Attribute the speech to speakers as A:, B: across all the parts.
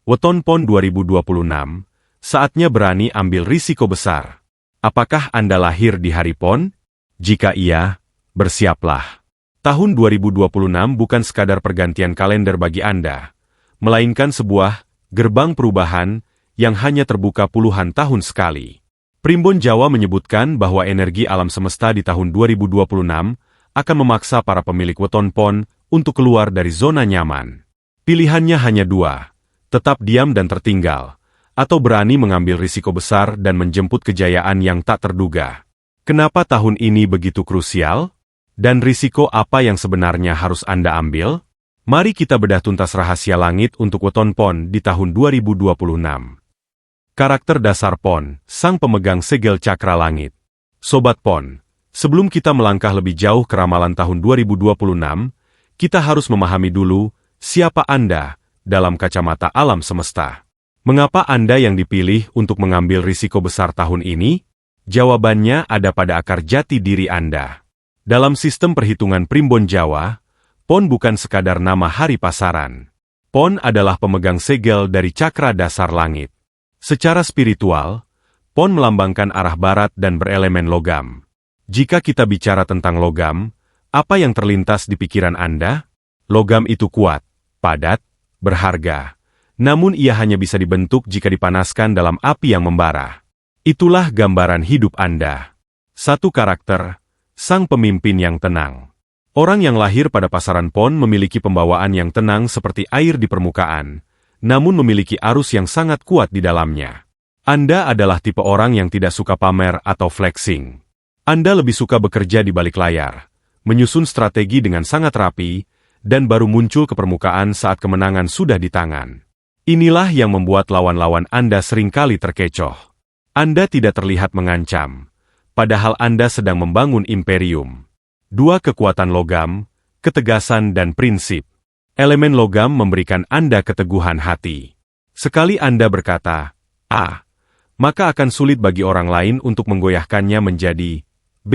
A: Weton PON 2026, saatnya berani ambil risiko besar. Apakah Anda lahir di hari PON? Jika iya, bersiaplah. Tahun 2026 bukan sekadar pergantian kalender bagi Anda, melainkan sebuah gerbang perubahan yang hanya terbuka puluhan tahun sekali. Primbon Jawa menyebutkan bahwa energi alam semesta di tahun 2026 akan memaksa para pemilik weton PON untuk keluar dari zona nyaman. Pilihannya hanya dua, tetap diam dan tertinggal, atau berani mengambil risiko besar dan menjemput kejayaan yang tak terduga. Kenapa tahun ini begitu krusial? Dan risiko apa yang sebenarnya harus Anda ambil? Mari kita bedah tuntas rahasia langit untuk weton PON di tahun 2026. Karakter dasar PON, sang pemegang segel cakra langit. Sobat PON, sebelum kita melangkah lebih jauh ke ramalan tahun 2026, kita harus memahami dulu siapa Anda dalam kacamata alam semesta. Mengapa Anda yang dipilih untuk mengambil risiko besar tahun ini? Jawabannya ada pada akar jati diri Anda. Dalam sistem perhitungan Primbon Jawa, PON bukan sekadar nama hari pasaran. PON adalah pemegang segel dari cakra dasar langit. Secara spiritual, PON melambangkan arah barat dan berelemen logam. Jika kita bicara tentang logam, apa yang terlintas di pikiran Anda? Logam itu kuat, padat, berharga. Namun ia hanya bisa dibentuk jika dipanaskan dalam api yang membara. Itulah gambaran hidup Anda. Satu karakter, sang pemimpin yang tenang. Orang yang lahir pada pasaran PON memiliki pembawaan yang tenang seperti air di permukaan, namun memiliki arus yang sangat kuat di dalamnya. Anda adalah tipe orang yang tidak suka pamer atau flexing. Anda lebih suka bekerja di balik layar, menyusun strategi dengan sangat rapi, dan baru muncul ke permukaan saat kemenangan sudah di tangan. Inilah yang membuat lawan-lawan Anda seringkali terkecoh. Anda tidak terlihat mengancam, padahal Anda sedang membangun imperium. Dua kekuatan logam, ketegasan dan prinsip. Elemen logam memberikan Anda keteguhan hati. Sekali Anda berkata, A, maka akan sulit bagi orang lain untuk menggoyahkannya menjadi B.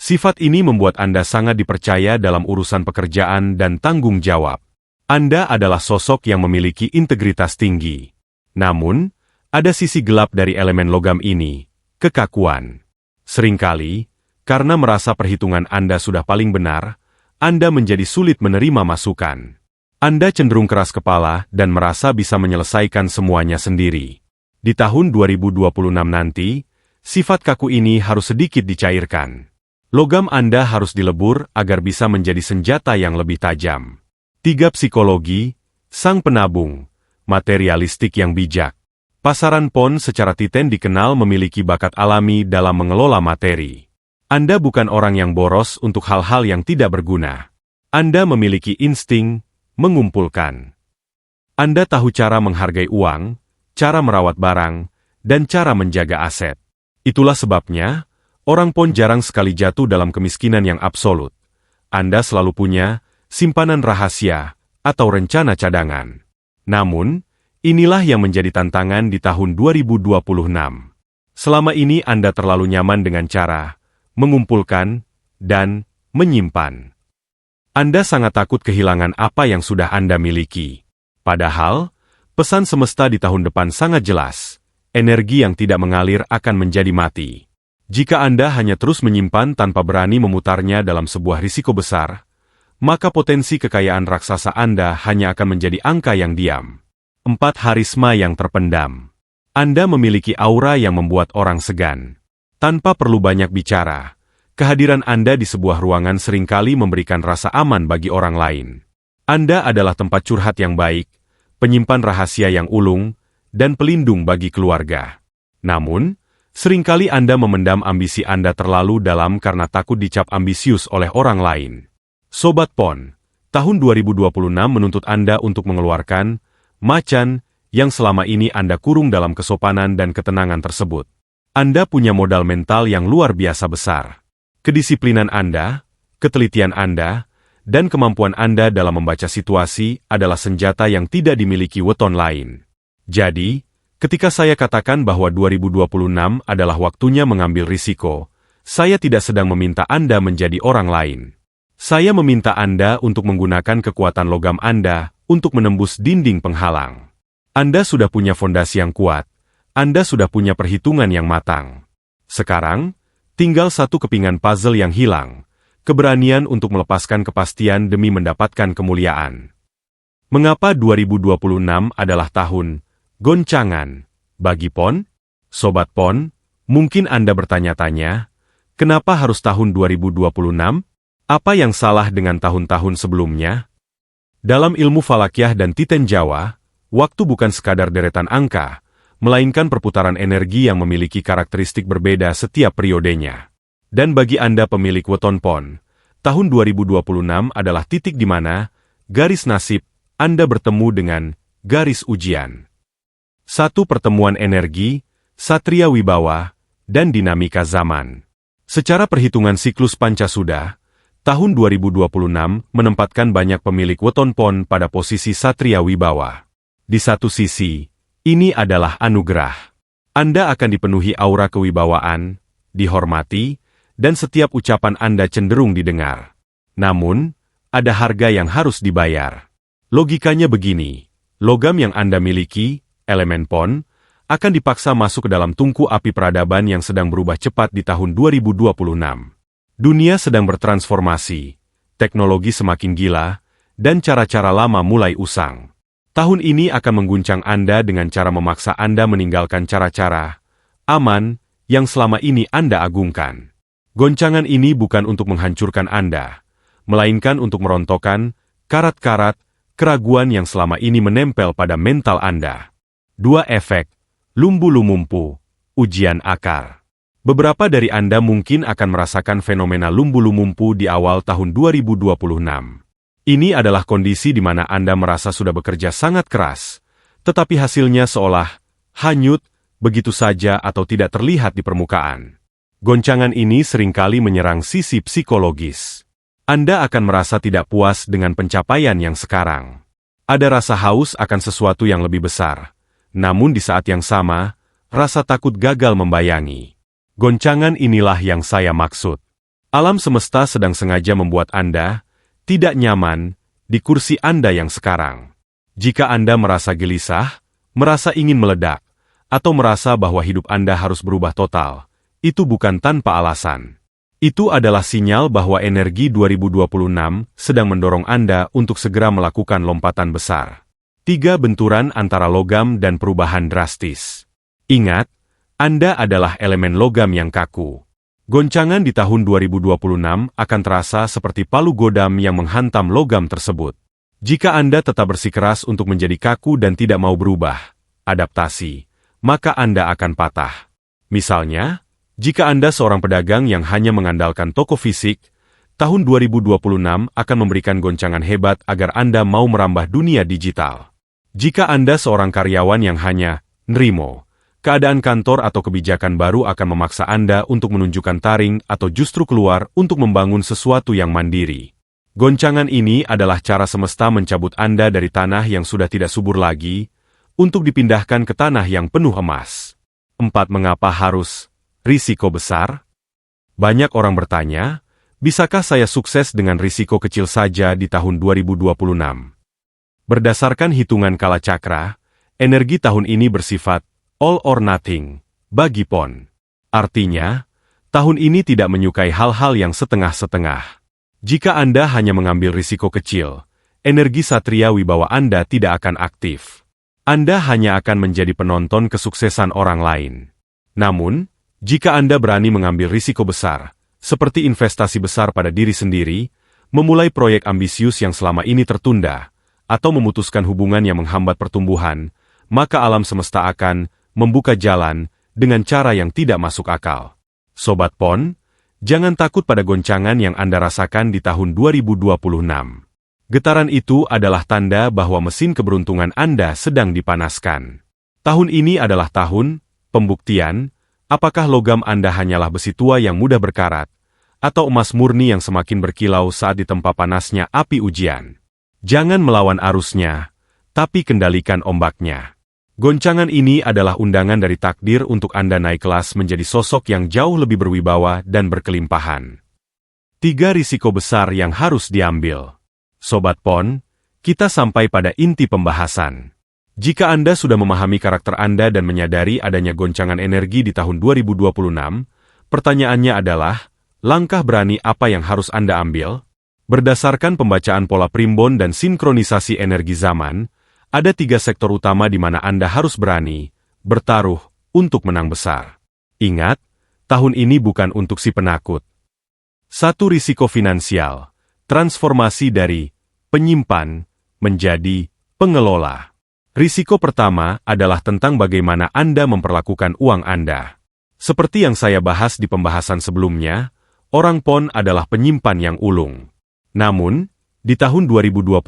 A: Sifat ini membuat Anda sangat dipercaya dalam urusan pekerjaan dan tanggung jawab. Anda adalah sosok yang memiliki integritas tinggi. Namun, ada sisi gelap dari elemen logam ini, kekakuan. Seringkali, karena merasa perhitungan Anda sudah paling benar, Anda menjadi sulit menerima masukan. Anda cenderung keras kepala dan merasa bisa menyelesaikan semuanya sendiri. Di tahun 2026 nanti, sifat kaku ini harus sedikit dicairkan. Logam Anda harus dilebur agar bisa menjadi senjata yang lebih tajam. 3. Psikologi, sang penabung, materialistik yang bijak. Pasaran PON secara titen dikenal memiliki bakat alami dalam mengelola materi. Anda bukan orang yang boros untuk hal-hal yang tidak berguna. Anda memiliki insting mengumpulkan. Anda tahu cara menghargai uang, cara merawat barang, dan cara menjaga aset. Itulah sebabnya, orang PON jarang sekali jatuh dalam kemiskinan yang absolut. Anda selalu punya simpanan rahasia atau rencana cadangan. Namun, inilah yang menjadi tantangan di tahun 2026. Selama ini Anda terlalu nyaman dengan cara mengumpulkan dan menyimpan. Anda sangat takut kehilangan apa yang sudah Anda miliki. Padahal, pesan semesta di tahun depan sangat jelas. Energi yang tidak mengalir akan menjadi mati. Jika Anda hanya terus menyimpan tanpa berani memutarnya dalam sebuah risiko besar, maka potensi kekayaan raksasa Anda hanya akan menjadi angka yang diam. 4. Harisma yang terpendam. Anda memiliki aura yang membuat orang segan. Tanpa perlu banyak bicara, kehadiran Anda di sebuah ruangan seringkali memberikan rasa aman bagi orang lain. Anda adalah tempat curhat yang baik, penyimpan rahasia yang ulung, dan pelindung bagi keluarga. Namun, seringkali Anda memendam ambisi Anda terlalu dalam karena takut dicap ambisius oleh orang lain. Sobat PON, tahun 2026 menuntut Anda untuk mengeluarkan macan yang selama ini Anda kurung dalam kesopanan dan ketenangan tersebut. Anda punya modal mental yang luar biasa besar. Kedisiplinan Anda, ketelitian Anda, dan kemampuan Anda dalam membaca situasi adalah senjata yang tidak dimiliki weton lain. Jadi, ketika saya katakan bahwa 2026 adalah waktunya mengambil risiko, saya tidak sedang meminta Anda menjadi orang lain. Saya meminta Anda untuk menggunakan kekuatan logam Anda untuk menembus dinding penghalang. Anda sudah punya fondasi yang kuat, Anda sudah punya perhitungan yang matang. Sekarang, tinggal satu kepingan puzzle yang hilang, keberanian untuk melepaskan kepastian demi mendapatkan kemuliaan. Mengapa 2026 adalah tahun goncangan bagi PON? Sobat PON, mungkin Anda bertanya-tanya, kenapa harus tahun 2026? Apa yang salah dengan tahun-tahun sebelumnya? Dalam ilmu falakiah dan titen Jawa, waktu bukan sekadar deretan angka, melainkan perputaran energi yang memiliki karakteristik berbeda setiap periodenya. Dan bagi Anda pemilik weton PON, tahun 2026 adalah titik di mana garis nasib Anda bertemu dengan garis ujian. Satu pertemuan energi, satria wibawa, dan dinamika zaman. Secara perhitungan siklus Pancasuda, tahun 2026 menempatkan banyak pemilik weton PON pada posisi satria wibawa. Di satu sisi, ini adalah anugerah. Anda akan dipenuhi aura kewibawaan, dihormati, dan setiap ucapan Anda cenderung didengar. Namun, ada harga yang harus dibayar. Logikanya begini, logam yang Anda miliki, elemen PON, akan dipaksa masuk ke dalam tungku api peradaban yang sedang berubah cepat di tahun 2026. Dunia sedang bertransformasi, teknologi semakin gila, dan cara-cara lama mulai usang. Tahun ini akan mengguncang Anda dengan cara memaksa Anda meninggalkan cara-cara aman yang selama ini Anda agungkan. Goncangan ini bukan untuk menghancurkan Anda, melainkan untuk merontokkan karat-karat keraguan yang selama ini menempel pada mental Anda. Dua efek, lumbu-lumumpu, ujian akar. Beberapa dari Anda mungkin akan merasakan fenomena lumbu-lumumpu di awal tahun 2026. Ini adalah kondisi di mana Anda merasa sudah bekerja sangat keras, tetapi hasilnya seolah hanyut begitu saja atau tidak terlihat di permukaan. Goncangan ini seringkali menyerang sisi psikologis. Anda akan merasa tidak puas dengan pencapaian yang sekarang. Ada rasa haus akan sesuatu yang lebih besar. Namun di saat yang sama, rasa takut gagal membayangi. Goncangan inilah yang saya maksud. Alam semesta sedang sengaja membuat Anda tidak nyaman di kursi Anda yang sekarang. Jika Anda merasa gelisah, merasa ingin meledak, atau merasa bahwa hidup Anda harus berubah total, itu bukan tanpa alasan. Itu adalah sinyal bahwa energi 2026 sedang mendorong Anda untuk segera melakukan lompatan besar. 3 benturan antara logam dan perubahan drastis. Ingat, Anda adalah elemen logam yang kaku. Goncangan di tahun 2026 akan terasa seperti palu godam yang menghantam logam tersebut. Jika Anda tetap bersikeras untuk menjadi kaku dan tidak mau berubah, adaptasi, maka Anda akan patah. Misalnya, jika Anda seorang pedagang yang hanya mengandalkan toko fisik, tahun 2026 akan memberikan goncangan hebat agar Anda mau merambah dunia digital. Jika Anda seorang karyawan yang hanya nerimo, keadaan kantor atau kebijakan baru akan memaksa Anda untuk menunjukkan taring atau justru keluar untuk membangun sesuatu yang mandiri. Goncangan ini adalah cara semesta mencabut Anda dari tanah yang sudah tidak subur lagi, untuk dipindahkan ke tanah yang penuh emas. 4. Mengapa harus risiko besar? Banyak orang bertanya, bisakah saya sukses dengan risiko kecil saja di tahun 2026? Berdasarkan hitungan Kalacakra, energi tahun ini bersifat all or nothing bagi PON. Artinya, tahun ini tidak menyukai hal-hal yang setengah-setengah. Jika Anda hanya mengambil risiko kecil, energi satria wibawa Anda tidak akan aktif. Anda hanya akan menjadi penonton kesuksesan orang lain. Namun, jika Anda berani mengambil risiko besar, seperti investasi besar pada diri sendiri, memulai proyek ambisius yang selama ini tertunda, atau memutuskan hubungan yang menghambat pertumbuhan, maka alam semesta akan membuka jalan dengan cara yang tidak masuk akal. Sobat PON, jangan takut pada goncangan yang Anda rasakan di tahun 2026. Getaran itu adalah tanda bahwa mesin keberuntungan Anda sedang dipanaskan. Tahun ini adalah tahun pembuktian. Apakah logam Anda hanyalah besi tua yang mudah berkarat, atau emas murni yang semakin berkilau saat ditempa panasnya api ujian? Jangan melawan arusnya, tapi kendalikan ombaknya. Goncangan ini adalah undangan dari takdir untuk Anda naik kelas menjadi sosok yang jauh lebih berwibawa dan berkelimpahan. 3 risiko besar yang harus diambil. Sobat PON, kita sampai pada inti pembahasan. Jika Anda sudah memahami karakter Anda dan menyadari adanya goncangan energi di tahun 2026, pertanyaannya adalah, langkah berani apa yang harus Anda ambil? Berdasarkan pembacaan pola primbon dan sinkronisasi energi zaman, ada 3 sektor utama di mana Anda harus berani bertaruh untuk menang besar. Ingat, tahun ini bukan untuk si penakut. 1. Risiko finansial. Transformasi dari penyimpan menjadi pengelola. Risiko pertama adalah tentang bagaimana Anda memperlakukan uang Anda. Seperti yang saya bahas di pembahasan sebelumnya, orang PON adalah penyimpan yang ulung. Namun, di tahun 2026,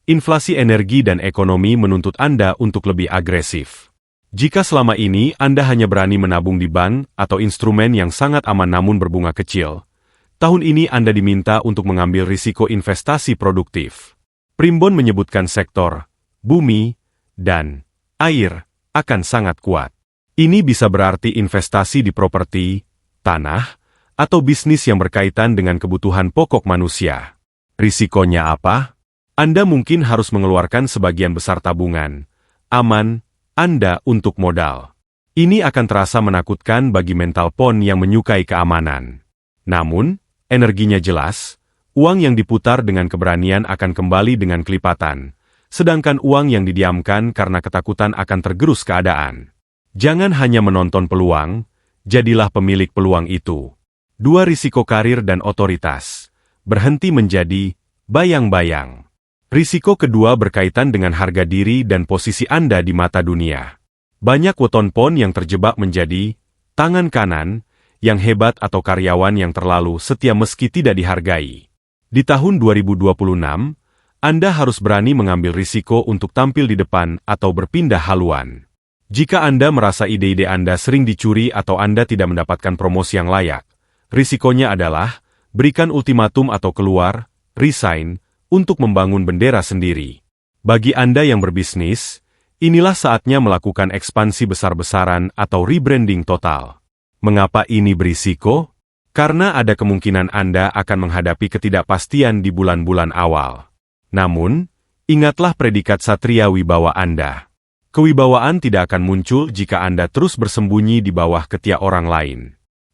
A: inflasi energi dan ekonomi menuntut Anda untuk lebih agresif. Jika selama ini Anda hanya berani menabung di bank atau instrumen yang sangat aman namun berbunga kecil, tahun ini Anda diminta untuk mengambil risiko investasi produktif. Primbon menyebutkan sektor bumi dan air akan sangat kuat. Ini bisa berarti investasi di properti, tanah, atau bisnis yang berkaitan dengan kebutuhan pokok manusia. Risikonya apa? Anda mungkin harus mengeluarkan sebagian besar tabungan aman Anda untuk modal. Ini akan terasa menakutkan bagi mental PON yang menyukai keamanan. Namun, energinya jelas, uang yang diputar dengan keberanian akan kembali dengan kelipatan, sedangkan uang yang didiamkan karena ketakutan akan tergerus keadaan. Jangan hanya menonton peluang, jadilah pemilik peluang itu. 2. Risiko karir dan otoritas. Berhenti menjadi bayang-bayang. Risiko kedua berkaitan dengan harga diri dan posisi Anda di mata dunia. Banyak weton PON yang terjebak menjadi tangan kanan, yang hebat atau karyawan yang terlalu setia meski tidak dihargai. Di tahun 2026, Anda harus berani mengambil risiko untuk tampil di depan atau berpindah haluan. Jika Anda merasa ide-ide Anda sering dicuri atau Anda tidak mendapatkan promosi yang layak, risikonya adalah berikan ultimatum atau keluar, resign, untuk membangun bendera sendiri. Bagi Anda yang berbisnis, inilah saatnya melakukan ekspansi besar-besaran atau rebranding total. Mengapa ini berisiko? Karena ada kemungkinan Anda akan menghadapi ketidakpastian di bulan-bulan awal. Namun, ingatlah predikat satria wibawa Anda. Kewibawaan tidak akan muncul jika Anda terus bersembunyi di bawah ketiak orang lain.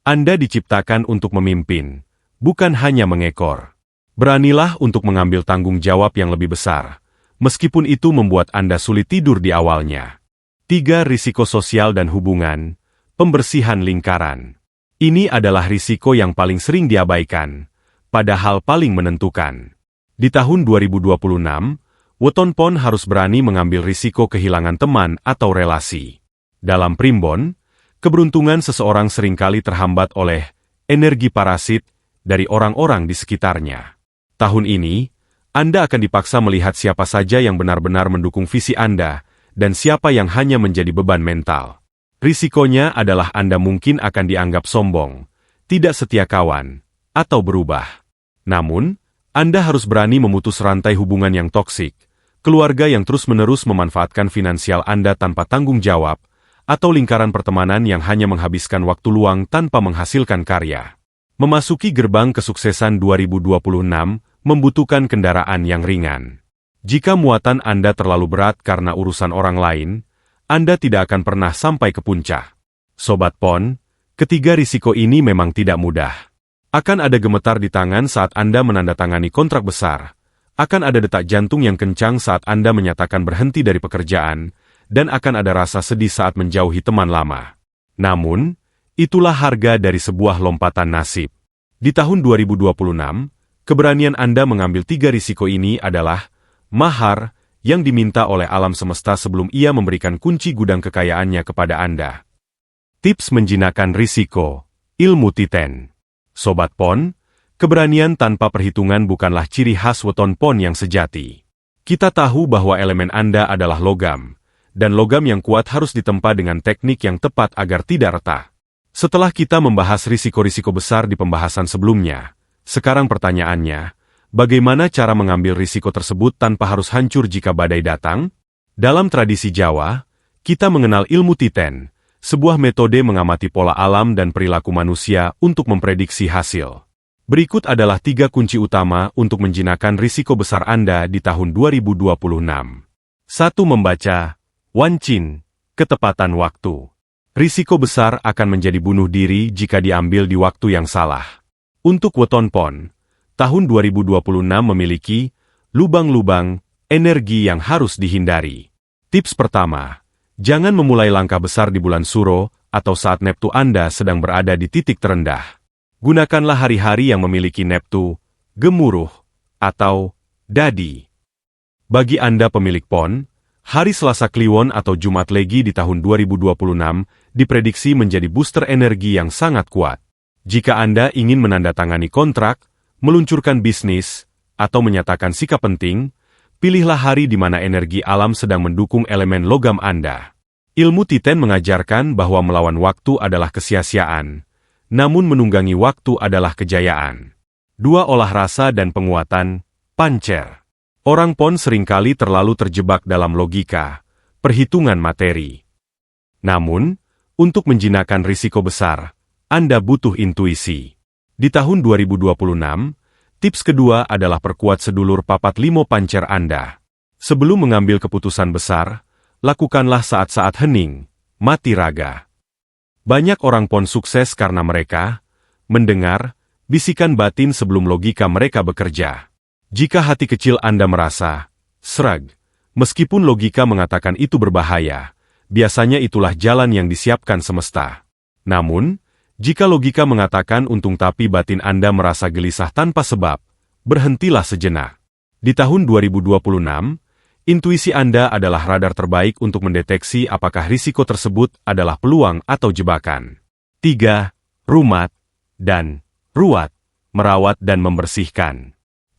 A: Anda diciptakan untuk memimpin, bukan hanya mengekor. Beranilah untuk mengambil tanggung jawab yang lebih besar, meskipun itu membuat Anda sulit tidur di awalnya. 3. Risiko sosial dan hubungan, pembersihan lingkaran. Ini adalah risiko yang paling sering diabaikan, padahal paling menentukan. Di tahun 2026, weton PON harus berani mengambil risiko kehilangan teman atau relasi. Dalam primbon, keberuntungan seseorang seringkali terhambat oleh energi parasit dari orang-orang di sekitarnya. Tahun ini, Anda akan dipaksa melihat siapa saja yang benar-benar mendukung visi Anda dan siapa yang hanya menjadi beban mental. Risikonya adalah Anda mungkin akan dianggap sombong, tidak setia kawan, atau berubah. Namun, Anda harus berani memutus rantai hubungan yang toksik, keluarga yang terus-menerus memanfaatkan finansial Anda tanpa tanggung jawab, atau lingkaran pertemanan yang hanya menghabiskan waktu luang tanpa menghasilkan karya. Memasuki gerbang kesuksesan 2026 membutuhkan kendaraan yang ringan. Jika muatan Anda terlalu berat karena urusan orang lain, Anda tidak akan pernah sampai ke puncak. Sobat PON, ketiga risiko ini memang tidak mudah. Akan ada gemetar di tangan saat Anda menandatangani kontrak besar, akan ada detak jantung yang kencang saat Anda menyatakan berhenti dari pekerjaan, dan akan ada rasa sedih saat menjauhi teman lama. Namun, itulah harga dari sebuah lompatan nasib. Di tahun 2026, keberanian Anda mengambil 3 risiko ini adalah mahar yang diminta oleh alam semesta sebelum ia memberikan kunci gudang kekayaannya kepada Anda. Tips menjinakkan risiko, ilmu titen. Sobat PON, keberanian tanpa perhitungan bukanlah ciri khas weton PON yang sejati. Kita tahu bahwa elemen Anda adalah logam, dan logam yang kuat harus ditempa dengan teknik yang tepat agar tidak retak. Setelah kita membahas risiko-risiko besar di pembahasan sebelumnya, sekarang pertanyaannya, bagaimana cara mengambil risiko tersebut tanpa harus hancur jika badai datang? Dalam tradisi Jawa, kita mengenal ilmu titen, sebuah metode mengamati pola alam dan perilaku manusia untuk memprediksi hasil. Berikut adalah 3 kunci utama untuk menjinakkan risiko besar Anda di tahun 2026. 1. Membaca. Wancin. Ketepatan waktu. Risiko besar akan menjadi bunuh diri jika diambil di waktu yang salah. Untuk weton pon, tahun 2026 memiliki lubang-lubang energi yang harus dihindari. Tips pertama, jangan memulai langkah besar di bulan Suro atau saat Neptu Anda sedang berada di titik terendah. Gunakanlah hari-hari yang memiliki Neptu, gemuruh, atau dadi. Bagi Anda pemilik pon, hari Selasa Kliwon atau Jumat Legi di tahun 2026 diprediksi menjadi booster energi yang sangat kuat. Jika Anda ingin menandatangani kontrak, meluncurkan bisnis, atau menyatakan sikap penting, pilihlah hari di mana energi alam sedang mendukung elemen logam Anda. Ilmu Titen mengajarkan bahwa melawan waktu adalah kesia-siaan, namun menunggangi waktu adalah kejayaan. 2. Olah rasa dan penguatan, pancer. Orang pon seringkali terlalu terjebak dalam logika, perhitungan materi. Namun, untuk menjinakkan risiko besar, Anda butuh intuisi. Di tahun 2026, tips kedua adalah perkuat sedulur papat limo pancer Anda. Sebelum mengambil keputusan besar, lakukanlah saat-saat hening, mati raga. Banyak orang pon sukses karena mereka mendengar bisikan batin sebelum logika mereka bekerja. Jika hati kecil Anda merasa sreg, meskipun logika mengatakan itu berbahaya, biasanya itulah jalan yang disiapkan semesta. Namun, jika logika mengatakan untung tapi batin Anda merasa gelisah tanpa sebab, berhentilah sejenak. Di tahun 2026, intuisi Anda adalah radar terbaik untuk mendeteksi apakah risiko tersebut adalah peluang atau jebakan. 3. Rumat dan ruat, merawat dan membersihkan.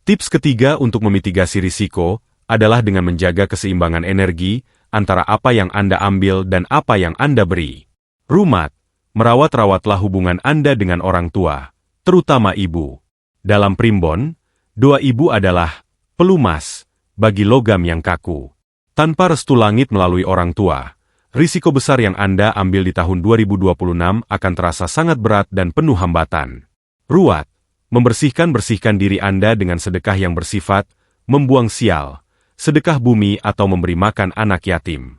A: Tips ketiga untuk memitigasi risiko adalah dengan menjaga keseimbangan energi antara apa yang Anda ambil dan apa yang Anda beri. Rumat, merawat-rawatlah hubungan Anda dengan orang tua, terutama ibu. Dalam primbon, doa ibu adalah pelumas bagi logam yang kaku. Tanpa restu langit melalui orang tua, risiko besar yang Anda ambil di tahun 2026 akan terasa sangat berat dan penuh hambatan. Ruat, membersihkan diri Anda dengan sedekah yang bersifat membuang sial, sedekah bumi atau memberi makan anak yatim.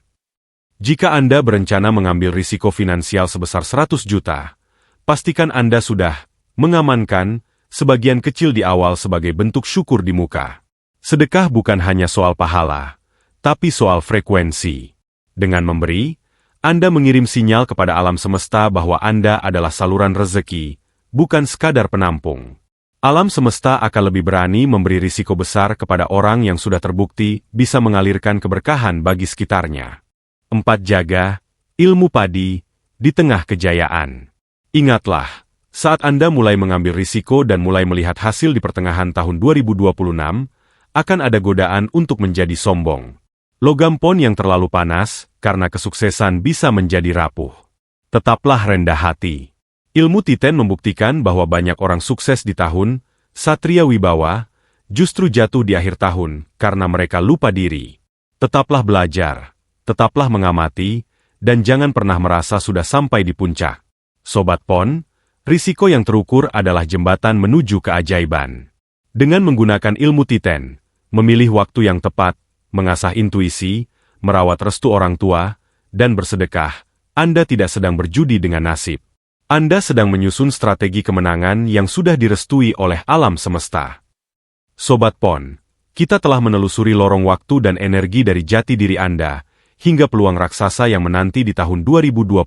A: Jika Anda berencana mengambil risiko finansial sebesar 100 juta, pastikan Anda sudah mengamankan sebagian kecil di awal sebagai bentuk syukur di muka. Sedekah bukan hanya soal pahala, tapi soal frekuensi. Dengan memberi, Anda mengirim sinyal kepada alam semesta bahwa Anda adalah saluran rezeki, bukan sekadar penampung. Alam semesta akan lebih berani memberi risiko besar kepada orang yang sudah terbukti bisa mengalirkan keberkahan bagi sekitarnya. 4. Jaga ilmu padi di tengah kejayaan. Ingatlah, saat Anda mulai mengambil risiko dan mulai melihat hasil di pertengahan tahun 2026, akan ada godaan untuk menjadi sombong. Logam pon yang terlalu panas karena kesuksesan bisa menjadi rapuh. Tetaplah rendah hati. Ilmu Titen membuktikan bahwa banyak orang sukses di tahun Satria Wibawa justru jatuh di akhir tahun karena mereka lupa diri. Tetaplah belajar, tetaplah mengamati, dan jangan pernah merasa sudah sampai di puncak. Sobat Pon, risiko yang terukur adalah jembatan menuju keajaiban. Dengan menggunakan ilmu Titen, memilih waktu yang tepat, mengasah intuisi, merawat restu orang tua, dan bersedekah, Anda tidak sedang berjudi dengan nasib. Anda sedang menyusun strategi kemenangan yang sudah direstui oleh alam semesta. Sobat Pon, kita telah menelusuri lorong waktu dan energi dari jati diri Anda, hingga peluang raksasa yang menanti di tahun 2026.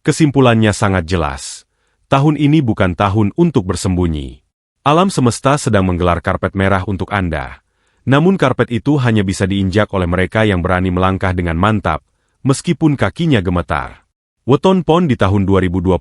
A: Kesimpulannya sangat jelas. Tahun ini bukan tahun untuk bersembunyi. Alam semesta sedang menggelar karpet merah untuk Anda. Namun karpet itu hanya bisa diinjak oleh mereka yang berani melangkah dengan mantap, meskipun kakinya gemetar. Weton Pon di tahun 2026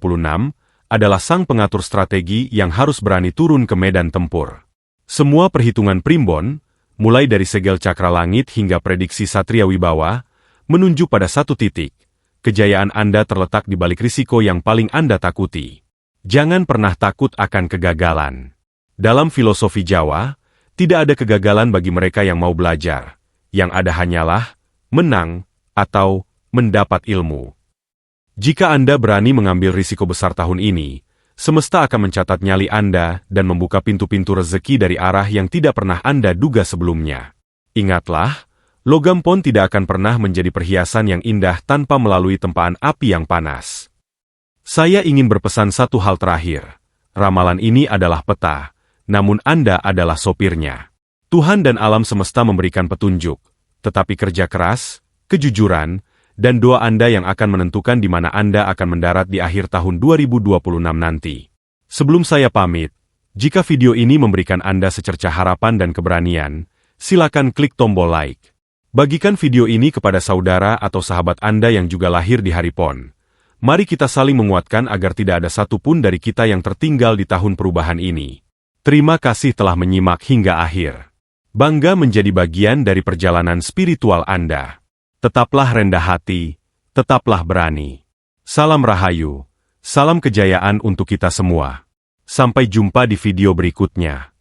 A: adalah sang pengatur strategi yang harus berani turun ke medan tempur. Semua perhitungan primbon, mulai dari segel cakra langit hingga prediksi Satria Wibawa, menunjuk pada satu titik. Kejayaan Anda terletak di balik risiko yang paling Anda takuti. Jangan pernah takut akan kegagalan. Dalam filosofi Jawa, tidak ada kegagalan bagi mereka yang mau belajar. Yang ada hanyalah menang atau mendapat ilmu. Jika Anda berani mengambil risiko besar tahun ini, semesta akan mencatat nyali Anda dan membuka pintu-pintu rezeki dari arah yang tidak pernah Anda duga sebelumnya. Ingatlah, Logam pon tidak akan pernah menjadi perhiasan yang indah tanpa melalui tempaan api yang panas. Saya ingin berpesan satu hal terakhir. Ramalan ini adalah peta, namun Anda adalah sopirnya. Tuhan dan alam semesta memberikan petunjuk, tetapi kerja keras, kejujuran, dan doa Anda yang akan menentukan di mana Anda akan mendarat di akhir tahun 2026 nanti. Sebelum saya pamit, jika video ini memberikan Anda secercah harapan dan keberanian, silakan klik tombol like. Bagikan video ini kepada saudara atau sahabat Anda yang juga lahir di hari PON. Mari kita saling menguatkan agar tidak ada satupun dari kita yang tertinggal di tahun perubahan ini. Terima kasih telah menyimak hingga akhir. Bangga menjadi bagian dari perjalanan spiritual Anda. Tetaplah rendah hati, tetaplah berani. Salam Rahayu, salam kejayaan untuk kita semua. Sampai jumpa di video berikutnya.